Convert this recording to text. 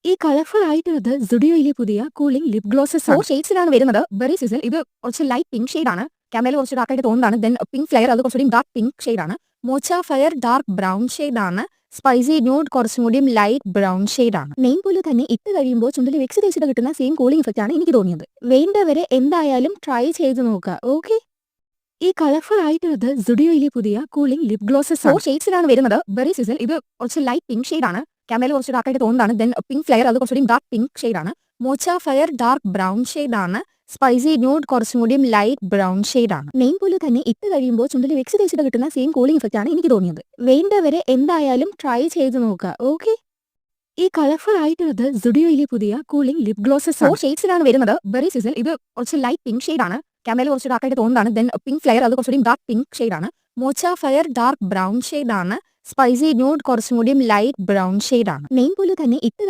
ഈ കളർഫുൾ ആയിട്ടുള്ളത് സുഡിയോയിലെ പുതിയ കൂളിംഗ് ലിപ് ഗ്ലോസസ് ആണ്. 4 ഷെയ്ഡ്സിലാണ് വരുന്നത്. ബെറി സിസിൽ ഇത് കുറച്ച് ലൈറ്റ് പിങ്ക് ഷെയ്ഡ് ആണ്. ക്യാമറയിൽ കുറച്ച് ഡാർക്ക് ആയിട്ട് തോന്നുന്നതാണ്. ദെൻ പിങ്ക് ഫ്ലെയർ അത് കുറച്ചുകൂടി ഡാർക്ക് പിങ്ക് ഷെയ്ഡ് ആണ്. മോച്ച ഫയർ ഡാർക്ക് ബ്രൗൺ ഷെയ്ഡ് ആണ്. സ്പൈസി ന്യൂഡ് കുറച്ചും കൂടിയും ലൈറ്റ് ബ്രൗൺ ഷെയ്ഡ് ആണ്. നെയിം പോലെ തന്നെ ഇട്ട് കഴിയുമ്പോൾ ചുണ്ടിൽ വെക്സ് തേച്ചിട്ട് കിട്ടുന്ന സെയിം കൂളിംഗ് ഇഫക്റ്റ് ആണ് എനിക്ക് തോന്നിയത്. വേണ്ടവരെ എന്തായാലും ട്രൈ ചെയ്ത് നോക്കുക. ഓക്കെ, ഈ കളർഫുൾ ആയിട്ടുള്ളത് സുഡിയോയിലെ പുതിയ കൂളിംഗ് ലിപ് ഗ്ലോസസ് ആണ്. 4 ഷെയ്ഡ്സിലാണ് വരുന്നത്. ബെറി സിസിൽ ഇത് കുറച്ച് ലൈറ്റ് പിങ്ക് ഷെയ്ഡ് ആണ്. ക്യാമറയിൽ കുറച്ച് ഡാർക്ക് ആയിട്ട് തോന്നുന്നതാണ്. ദെൻ പിങ്ക് ഫ്ലെയർ അത് കുറച്ചുകൂടി ഡാർക്ക് പിങ്ക് ഷെയ്ഡ് ആണ്. മോച്ച ഫയർ ഡാർക്ക് ബ്രൗൺ ഷെയ്ഡ് ആണ്. സ്പൈസി ന്യൂഡ് കുറച്ചും കൂടിയും ലൈറ്റ് ബ്രൗൺ ഷെയ്ഡ് ആണ്. നെയിം പോലെ തന്നെ ഇട്ട് കഴിയുമ്പോൾ ചുണ്ടിൽ വെക്സ് തേച്ചിട്ട് കിട്ടുന്ന സെയിം കൂളിംഗ് ഇഫക്റ്റ് ആണ് എനിക്ക് തോന്നിയത്. വേണ്ടവരെ എന്തായാലും ട്രൈ ചെയ്ത് നോക്കുക. ഓക്കെ, ഈ കളർഫുൾ ആയിട്ടുള്ളത് സുഡിയോയിലെ പുതിയ കൂളിംഗ് ലിപ് ഗ്ലോസസ് ആണ്. 4 ഷെയ്ഡ്സിലാണ് വരുന്നത്. ബെറി സിസിൽ ഇത് കുറച്ച് ലൈറ്റ് പിങ്ക് ഷെയ്ഡ് ആണ്. ക്യാമറയിൽ കുറച്ച് ഡാർക്ക് ആയിട്ട് തോന്നുന്നതാണ്. ദെൻ പിങ്ക് ഫ്ലെയർ അത് കുറച്ചുകൂടി ഡാർക്ക് പിങ്ക് ഷെയ്ഡ് ആണ്. മോച്ച ഫയർ ഡാർക്ക് ബ്രൗൺ ഷെയ്ഡ് ആണ്. സ്പൈസി ന്യൂഡ് കുറച്ചും കൂടിയും ലൈറ്റ് ബ്രൗൺ ഷെയ്ഡ് ആണ്. നെയിം പോലെ തന്നെ ഇട്ട്